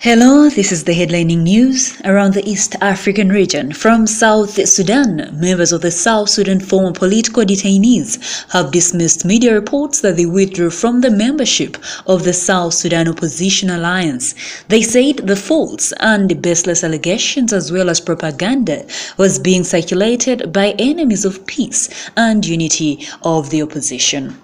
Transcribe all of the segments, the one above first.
Hello, this is the headlining news around the East African region. From South Sudan, members of the South Sudan former political detainees have dismissed media reports that they withdrew from the membership of the South Sudan Opposition Alliance. They said the false and baseless allegations as well as propaganda was being circulated by enemies of peace and unity of the opposition.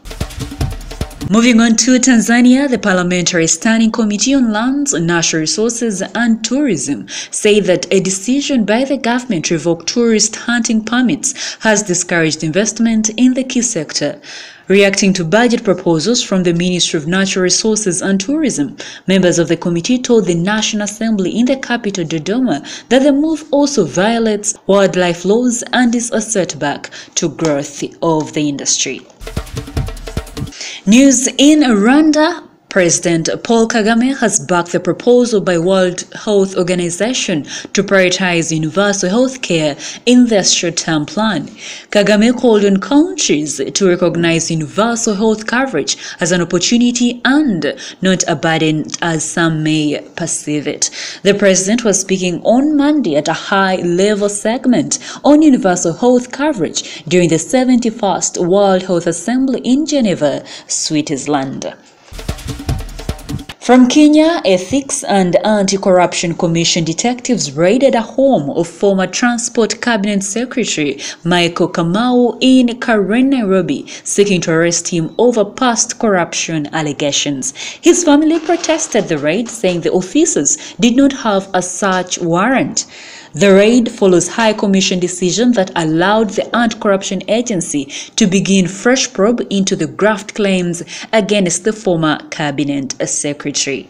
Moving on to Tanzania, the Parliamentary Standing Committee on Lands, Natural Resources and Tourism said that a decision by the government to revoke tourist hunting permits has discouraged investment in the key sector. Reacting to budget proposals from the Ministry of Natural Resources and Tourism, members of the committee told the National Assembly in the capital Dodoma that the move also violates wildlife laws and is a setback to growth of the industry. News in Rwanda. President Paul Kagame has backed the proposal by World Health Organization to prioritize universal health care in their short-term plan. Kagame called on countries to recognize universal health coverage as an opportunity and not a burden as some may perceive it. The president was speaking on Monday at a high-level segment on universal health coverage during the 71st World Health Assembly in Geneva, Switzerland. From Kenya, Ethics and Anti-Corruption Commission detectives raided a home of former Transport Cabinet Secretary Michael Kamau in Karen, Nairobi, seeking to arrest him over past corruption allegations. His family protested the raid, saying the officers did not have a search warrant. The raid follows High Commission decision that allowed the Anti-Corruption Agency to begin fresh probe into the graft claims against the former Cabinet Secretary.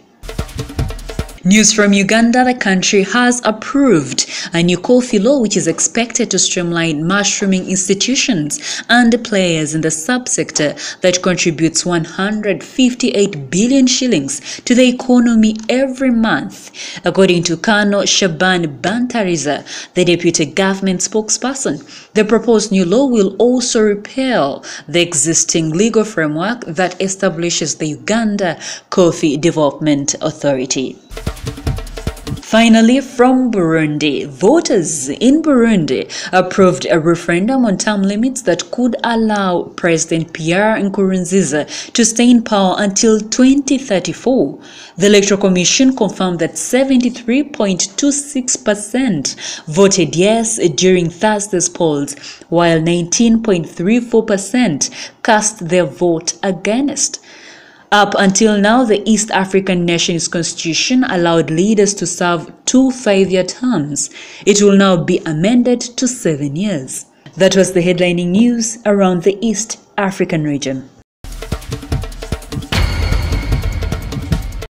News from Uganda. The country has approved a new coffee law which is expected to streamline mushrooming institutions and players in the subsector that contributes 158 billion shillings to the economy every month, according to Colonel Shaban Bantariza, the deputy government spokesperson. The proposed new law will also repeal the existing legal framework that establishes the Uganda Coffee Development Authority. Finally, from Burundi, voters in Burundi approved a referendum on term limits that could allow President Pierre Nkurunziza to stay in power until 2034. The Electoral Commission confirmed that 73.26% voted yes during Thursday's polls, while 19.34% cast their vote against. Up until now, the East African nation's constitution allowed leaders to serve 2 5-year terms. It will now be amended to 7 years. That was the headlining news around the East African region.